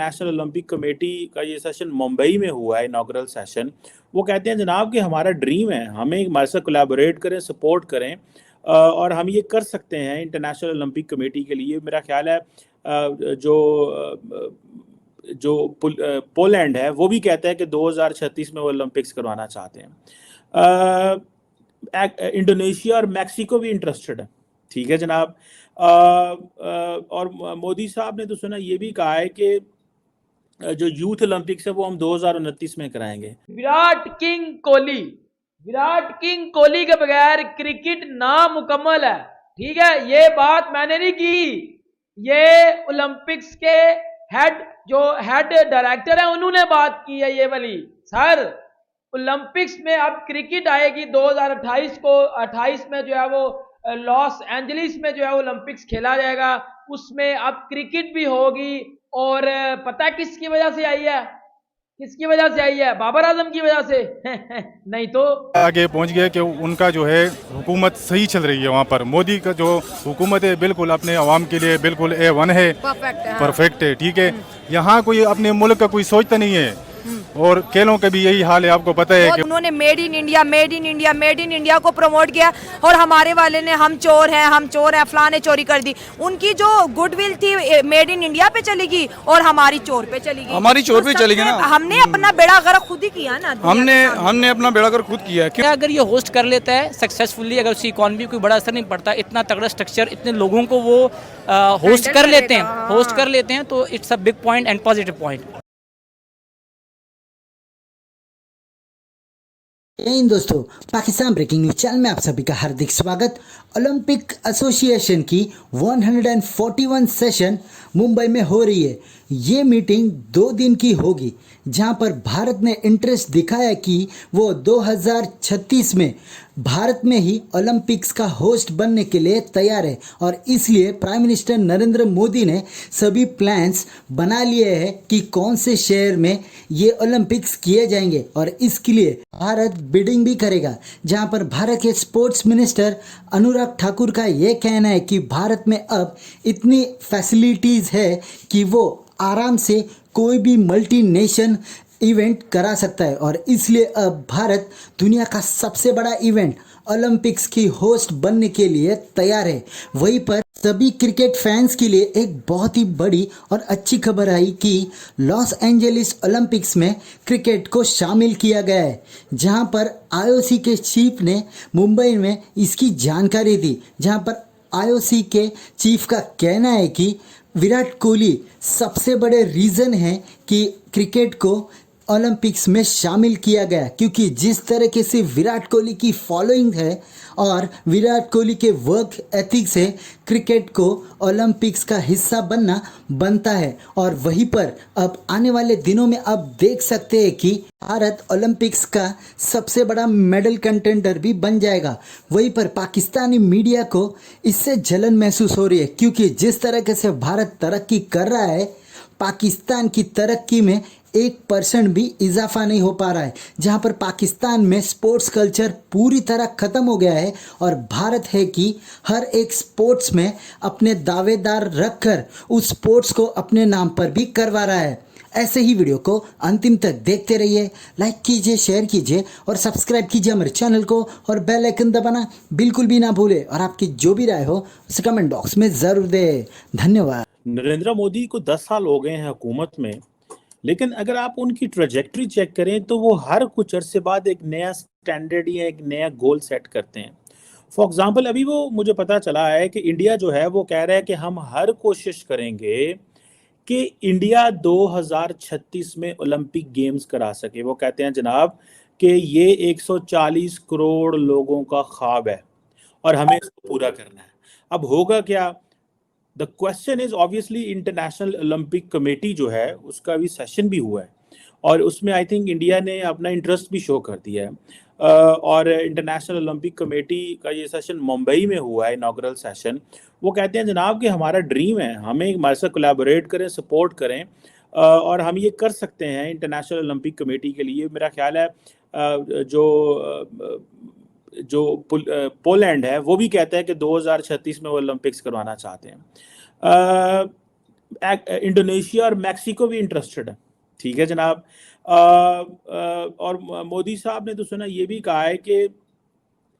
International Olympic committee का ये session Mumbai में हुआ है, इनॉग्रल सेशन। वो कहते हैं जनाब कि हमारा ड्रीम है, हमें हमारे साथ कोलैबोरेट करें, सपोर्ट करें, और हम ये कर सकते हैं इंटरनेशनल ओलंपिक कमेटी के लिए। मेरा ख्याल है जो पोलैंड है वो भी कहता है कि 2036 में वो ओलंपिक्स करवाना चाहते हैं। इंडोनेशिया और मैक्सिको भी इंटरेस्टेड है। ठीक है जनाब। और मोदी साहब ने तो सुना ये भी कहा है कि जो यूथ ओलंपिक्स है वो हम 2029 में कराएंगे। विराट किंग कोहली के बगैर क्रिकेट नामुकम्मल है। ठीक है, ये बात मैंने नहीं की, ये ओलंपिक्स के हेड डायरेक्टर है उन्होंने बात की है ये वाली। सर, ओलंपिक्स में अब क्रिकेट आएगी 2028 को, 28 में जो है वो लॉस एंजलिस में जो है ओलंपिक्स खेला जाएगा, उसमें अब क्रिकेट भी होगी। और पता है किसकी वजह से आई है? किसकी वजह से आई है? बाबर आजम की वजह से नहीं तो आगे पहुंच गया कि उनका जो है हुकूमत सही चल रही है। वहाँ पर मोदी का जो हुकूमत है बिल्कुल अपने अवाम के लिए बिल्कुल A1 है, परफेक्ट है। ठीक है, यहाँ कोई अपने मुल्क का कोई सोचता नहीं है। और खेलों का भी यही हाल है, आपको पता है कि उन्होंने मेड इन इंडिया को प्रमोट किया, और हमारे वाले ने हम चोर हैं फलाने चोरी कर दी। उनकी जो गुडविल थी मेड इन इंडिया पे चली गई और हमारी चोर पे चली गई। हमारी चोर पे चली गई ना। हमने अपना बेड़ा गर्क खुद ही किया ना। हमने अपना बेड़ा गर्क खुद किया है। क्या अगर ये होस्ट कर लेता है सक्सेसफुली, अगर उसकी इकॉनमी कोई बड़ा असर नहीं पड़ता, इतना तगड़ा स्ट्रक्चर, इतने लोगों को वो होस्ट कर लेते हैं तो it's a big point and positive point. इन दोस्तों, पाकिस्तान ब्रेकिंग न्यूज चैनल में आप सभी का हार्दिक स्वागत। ओलंपिक एसोसिएशन की 141 सेशन मुंबई में हो रही है। ये मीटिंग 2 दिन की होगी, जहां पर भारत ने इंटरेस्ट दिखाया कि वो 2036 में भारत में ही ओलंपिक्स का होस्ट बनने के लिए तैयार है। और इसलिए प्राइम मिनिस्टर नरेंद्र मोदी ने सभी प्लान्स बना लिए हैं कि कौन से शहर में ये ओलंपिक्स किए जाएंगे, और इसके लिए भारत बिडिंग भी करेगा। जहां पर भारत के स्पोर्ट्स मिनिस्टर अनुराग ठाकुर का ये कहना है कि भारत में अब इतनी फैसिलिटीज़ है कि वो आराम से कोई भी मल्टी नेशन इवेंट करा सकता है, और इसलिए अब भारत दुनिया का सबसे बड़ा इवेंट ओलंपिक्स की होस्ट बनने के लिए तैयार है। वहीं पर सभी क्रिकेट फैंस के लिए एक बहुत ही बड़ी और अच्छी खबर आई कि लॉस एंजलिस ओलंपिक्स में क्रिकेट को शामिल किया गया है, जहां पर आईओसी के चीफ ने मुंबई में इसकी जानकारी दी। जहां पर आईओसी के चीफ का कहना है कि विराट कोहली सबसे बड़े रीज़न है कि क्रिकेट को ओलंपिक्स में शामिल किया गया, क्योंकि जिस तरीके से विराट कोहली की फॉलोइंग है और विराट कोहली के वर्क एथिक्स से क्रिकेट को ओलंपिक्स का हिस्सा बनना बनता है। और वहीं पर अब आने वाले दिनों में अब देख सकते हैं कि भारत ओलंपिक्स का सबसे बड़ा मेडल कंटेंडर भी बन जाएगा। वहीं पर पाकिस्तानी मीडिया को इससे जलन महसूस हो रही है, क्योंकि जिस तरीके से भारत तरक्की कर रहा है, पाकिस्तान की तरक्की में 1% भी इजाफा नहीं हो पा रहा है। जहां पर पाकिस्तान में स्पोर्ट्स कल्चर पूरी तरह ख़त्म हो गया है, और भारत है कि हर एक स्पोर्ट्स में अपने दावेदार रखकर उस स्पोर्ट्स को अपने नाम पर भी करवा रहा है। ऐसे ही वीडियो को अंतिम तक देखते रहिए, लाइक कीजिए, शेयर कीजिए और सब्सक्राइब कीजिए हमारे चैनल को, और बेल आइकन दबाना बिल्कुल भी ना भूले। और आपकी जो भी राय हो उसे कमेंट बॉक्स में ज़रूर दें। धन्यवाद। नरेंद्र मोदी को 10 साल हो गए हैं हुकूमत में, लेकिन अगर आप उनकी ट्रेजेक्टरी चेक करें तो वो हर कुछ अरसे बाद एक नया स्टैंडर्ड या एक नया गोल सेट करते हैं। फॉर एग्जांपल, अभी वो मुझे पता चला है कि इंडिया जो है वो कह रहा है कि हम हर कोशिश करेंगे कि इंडिया 2036 में ओलंपिक गेम्स करा सके। वो कहते हैं जनाब कि ये 140 करोड़ लोगों का ख्वाब है और हमें इसको पूरा करना है। अब होगा क्या? The question is obviously international Olympic committee जो है उसका भी सेशन भी हुआ है, और उसमें आई थिंक इंडिया ने अपना इंटरेस्ट भी शो कर दिया है। और इंटरनेशनल ओलंपिक कमेटी का ये सेशन मुंबई में हुआ है, इनॉग्रल सेशन। वो कहते हैं जनाब कि हमारा ड्रीम है, हमें हमारे साथ कोलैबोरेट करें, सपोर्ट करें, और हम ये कर सकते हैं इंटरनेशनल ओलंपिक कमेटी के लिए। मेरा ख्याल है जो पोलैंड है वो भी कहता है कि 2036 में वो ओलंपिक्स करवाना चाहते हैं। इंडोनेशिया और मैक्सिको भी इंटरेस्टेड है, ठीक है जनाब। और मोदी साहब ने तो सुना ये भी कहा है कि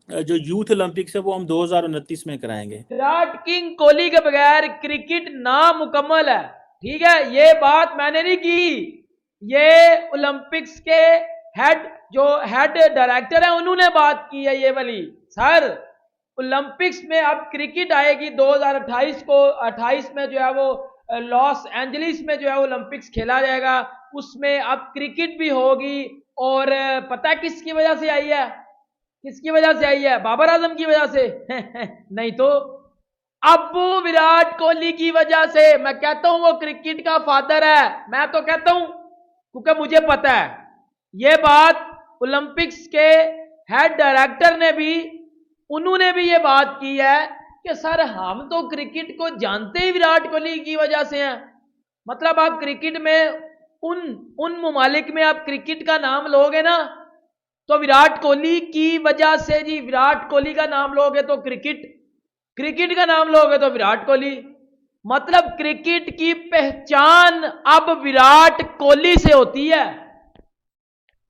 जो यूथ ओलंपिक्स है वो हम 2029 में कराएंगे। विराट किंग कोहली के बगैर क्रिकेट नामुकम्मल है, ठीक है। ये बात मैंने नहीं की, ये ओलंपिक्स के हेड डायरेक्टर है उन्होंने बात की है ये वाली। सर ओलंपिक्स में अब क्रिकेट आएगी 2028 को, 28 में जो है वो लॉस एंजलिस में जो है ओलंपिक्स खेला जाएगा, उसमें अब क्रिकेट भी होगी। और पता है किसकी वजह से आई है? किसकी वजह से आई है? बाबर आजम की वजह से नहीं तो अबू विराट कोहली की वजह से। मैं कहता हूं वो क्रिकेट का फादर है, मैं तो कहता हूं, क्योंकि मुझे पता है ये बात। ओलंपिक्स के हेड डायरेक्टर ने भी, उन्होंने भी ये बात की है कि सर हम तो क्रिकेट को जानते ही विराट कोहली की वजह से हैं। मतलब आप क्रिकेट में उन ममालिक में आप क्रिकेट का नाम लोगे ना तो विराट कोहली की वजह से जी। विराट कोहली का नाम लोगे तो क्रिकेट का नाम लोगे तो विराट कोहली। मतलब क्रिकेट की पहचान अब विराट कोहली से होती है।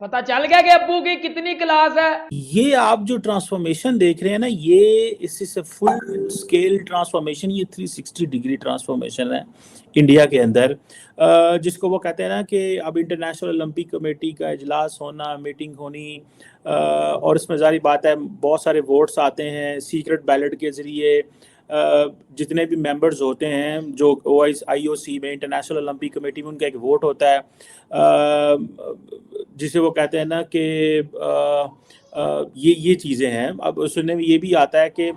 पता चल गया कि अब्बू की कितनी क्लास है। ये आप जो ट्रांसफॉर्मेशन देख रहे हैं ना, ये इससे फुल स्केल ट्रांसफॉर्मेशन, ये 360 डिग्री ट्रांसफॉर्मेशन है इंडिया के अंदर, जिसको वो कहते हैं ना कि अब इंटरनेशनल ओलंपिक कमेटी का इजलास होना, मीटिंग होनी, और इसमें जारी बात है बहुत सारे वोट्स आते हैं सीक्रेट बैलेट के ज़रिए। जितने भी मेंबर्स होते हैं जो IOC में, इंटरनेशनल ओलंपिक कमेटी में, उनका एक वोट होता है जिसे वो कहते हैं ना कि ये चीज़ें हैं। अब सुनने में ये भी आता है कि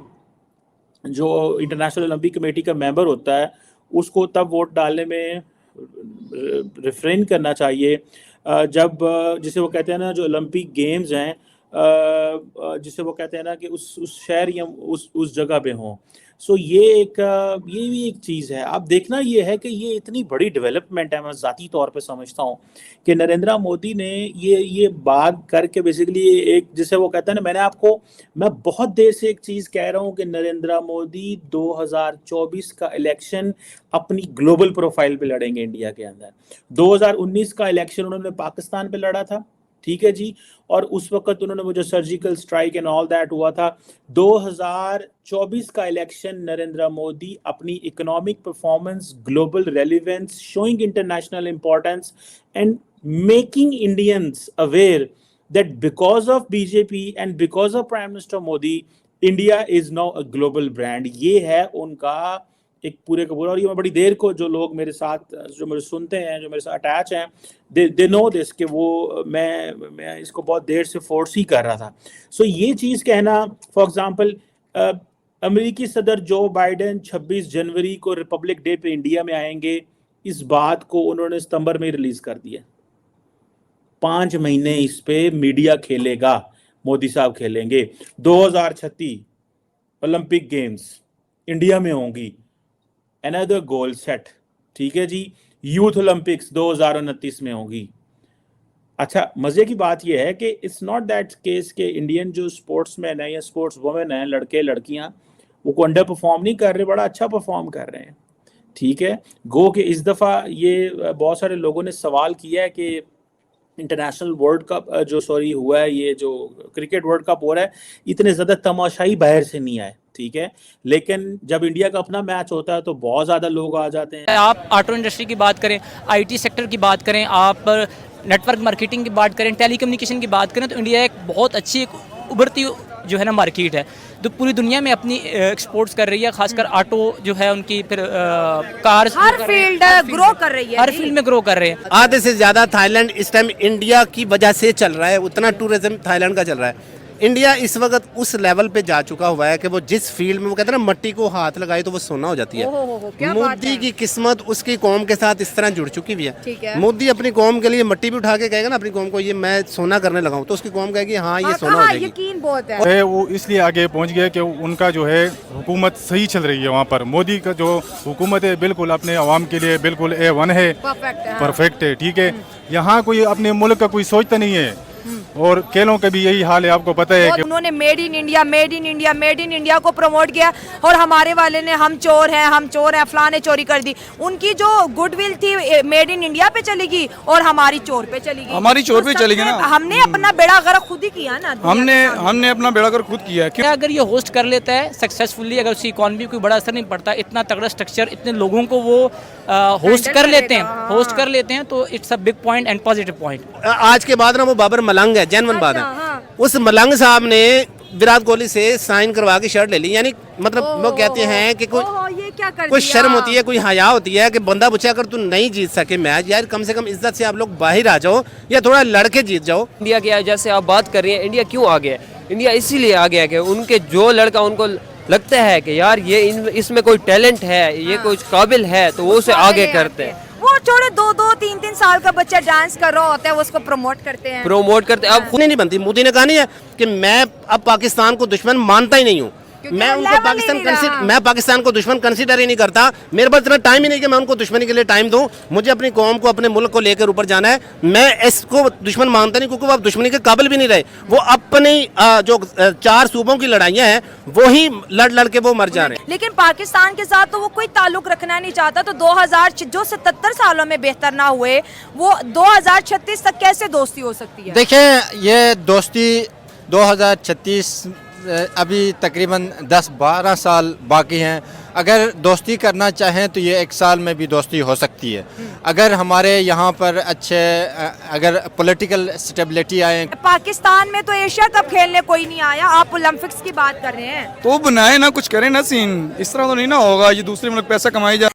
जो इंटरनेशनल ओलंपिक कमेटी का मेंबर होता है उसको तब वोट डालने में रिफ्रेन करना चाहिए जब, जिसे वो कहते हैं ना, जो ओलंपिक गेम्स हैं, जिसे वो कहते हैं ना कि उस शहर या उस जगह पे हों। सो ये भी एक चीज़ है। अब देखना ये है कि ये इतनी बड़ी डेवलपमेंट है, मैं ज़ाती तौर पे समझता हूँ कि नरेंद्र मोदी ने ये बात करके बेसिकली एक, जिसे वो कहते हैं ना, मैं बहुत देर से एक चीज़ कह रहा हूँ कि नरेंद्र मोदी 2024 का इलेक्शन अपनी ग्लोबल प्रोफाइल पे लड़ेंगे इंडिया के अंदर। 2019 का इलेक्शन उन्होंने पाकिस्तान पे लड़ा था, ठीक है जी, और उस वक्त उन्होंने वो जो surgical strike and all that हुआ था। 2024 का इलेक्शन नरेंद्र मोदी अपनी economic performance, global relevance, showing international importance and making Indians aware that because of BJP and because of prime minister Modi, India is now a global brand. ये है उनका एक पूरे का पूरा। और ये मैं बड़ी देर को, जो लोग मेरे साथ, जो मुझे सुनते हैं, जो मेरे साथ अटैच हैं, दे नो दिस कि वो मैं इसको बहुत देर से फोर्स ही कर रहा था। सो ये चीज़ कहना, फॉर एग्जांपल अमेरिकी सदर जो बाइडेन 26 जनवरी को रिपब्लिक डे पे इंडिया में आएंगे, इस बात को उन्होंने सितंबर में रिलीज कर दिया। 5 महीने इस पे मीडिया खेलेगा, मोदी साहब खेलेंगे। 2036 ओलंपिक गेम्स इंडिया में होंगी, अनदर गोल सेट, ठीक है जी। यूथ ओलंपिक्स 2029 में होगी। अच्छा, मजे की बात यह है कि इट्स नॉट दैट केस के इंडियन जो स्पोर्ट्समैन है या स्पोर्ट्स वुमेन है, लड़के लड़कियां, वो को अंडर परफॉर्म नहीं कर रहे, बड़ा अच्छा परफॉर्म कर रहे हैं, ठीक है। गो कि इस दफ़ा ये बहुत सारे लोगों ने सवाल किया है कि इंटरनेशनल वर्ल्ड कप हुआ है, ये जो क्रिकेट वर्ल्ड कप हो रहा है, इतने ज़्यादा तमाशाई बाहर से नहीं आए, ठीक है, लेकिन जब इंडिया का अपना मैच होता है तो बहुत ज़्यादा लोग आ जाते हैं। आप ऑटो इंडस्ट्री की बात करें, IT सेक्टर की बात करें, आप नेटवर्क मार्केटिंग की बात करें, टेलीकम्युनिकेशन की बात करें, तो इंडिया एक बहुत अच्छी एक उभरती जो है ना मार्केट है, जो पूरी दुनिया में अपनी एक्सपोर्ट्स कर रही है। खासकर ऑटो जो है उनकी, फिर कार्स, हर फील्ड ग्रो कर रही है, हर फील्ड में ग्रो कर रहे हैं। आधे से ज़्यादा थाईलैंड इस टाइम इंडिया की वजह से चल रहा है, उतना टूरिज्म थाईलैंड का चल रहा है। इंडिया इस वक्त उस लेवल पे जा चुका हुआ है कि वो जिस फील्ड में, वो कहते हैं ना, मट्टी को हाथ लगाए तो वो सोना हो जाती है। मोदी की किस्मत उसकी कौम के साथ इस तरह जुड़ चुकी हुई है। मोदी अपनी कौम के लिए मट्टी भी उठा के कहेगा ना अपनी कौम को, ये मैं सोना करने लगा हूँ, तो उसकी कौम कहेगी हाँ ये सोना हो जाएगी। यकीन बहुत है। वो इसलिए आगे पहुंच गया कि उनका जो है हुकूमत सही चल रही है वहाँ पर। मोदी का जो हुकूमत है बिल्कुल अपने अवाम के लिए बिल्कुल A1 है, परफेक्ट है, ठीक है। यहाँ कोई अपने मुल्क का कोई सोचता नहीं है। और खेलों का भी यही हाल है, आपको पता है और कि उन्होंने made in India made in India made in India को प्रमोट किया और हमारे वाले ने हम चोर हैं फलाने चोरी कर दी। उनकी जो गुडविल थी मेड इन इंडिया पे चली गई और हमारी चोर पे चली गई। हमारी चोर पे चली गई ना। हमने अपना बेड़ा गर्क खुद ही किया ना। हमने अपना बेड़ा गर्क खुद किया है। क्या अगर ये होस्ट कर लेता है सक्सेसफुली, अगर उसकी इकॉनमी कोई बड़ा असर नहीं पड़ता, इतना तगड़ा स्ट्रक्चर, इतने लोगों को वो होस्ट कर लेते हैं तो it's a big point and positive point. आज के बाद ना वो बाबर मलंग है, जेन्युइन बात है। उस मलंग साहब ने विराट कोहली से साइन करवा के शर्ट ले ली, यानी मतलब वो कहते हैं कि कोई शर्म होती है, कोई हया होती है कि बंदा पूछे अगर तू नहीं जीत सके मैच, यार कम से कम इज्जत से आप लोग बाहर आ जाओ या थोड़ा लड़के जीत जाओ। इंडिया की जैसे आप बात कर रही हैं, इंडिया क्यों आ गया? इंडिया इसीलिए आ गया कि उनके जो लड़का उनको लगता है कि यार ये इसमें कोई टैलेंट है, ये कुछ काबिल है, तो वो उसे आगे करते हैं। वो छोड़े 2-3 साल का बच्चा डांस कर रहा होता है, वो उसको प्रमोट करते हैं। अब खुद नहीं बनती। मोदी ने कहा नहीं है कि मैं अब पाकिस्तान को दुश्मन मानता ही नहीं हूँ, मैं उनको पाकिस्तान को दुश्मन कंसीडर ही नहीं करता। मेरे पास इतना टाइम ही नहीं कि मैं उनको दुश्मनी के लिए टाइम दूं। मुझे अपनी कौम को, अपने मुल्क को लेकर ऊपर जाना है। मैं इसको दुश्मन मानता नहीं, क्योंकि वो अब दुश्मनी के काबिल भी नहीं रहे। वो अपनी जो 4 सूबों की लड़ाइयाँ हैं वो ही लड़ के वो मर जा रहे हैं। लेकिन पाकिस्तान के साथ तो वो कोई ताल्लुक रखना नहीं चाहता। तो 2000 जो 77 सालों में बेहतर ना हुए, वो 2036 तक कैसे दोस्ती हो सकती है? देखें, ये दोस्ती 2036 अभी तकरीबन 10-12 साल बाकी हैं। अगर दोस्ती करना चाहें तो ये 1 साल में भी दोस्ती हो सकती है, अगर हमारे यहाँ पर अगर पॉलिटिकल स्टेबिलिटी आए। पाकिस्तान में तो एशिया कप खेलने कोई नहीं आया, आप ओलंपिक्स की बात कर रहे हैं। तो बनाए ना, कुछ करें ना सीन, इस तरह तो नहीं ना होगा। ये दूसरे मुल्क पैसा कमाई जा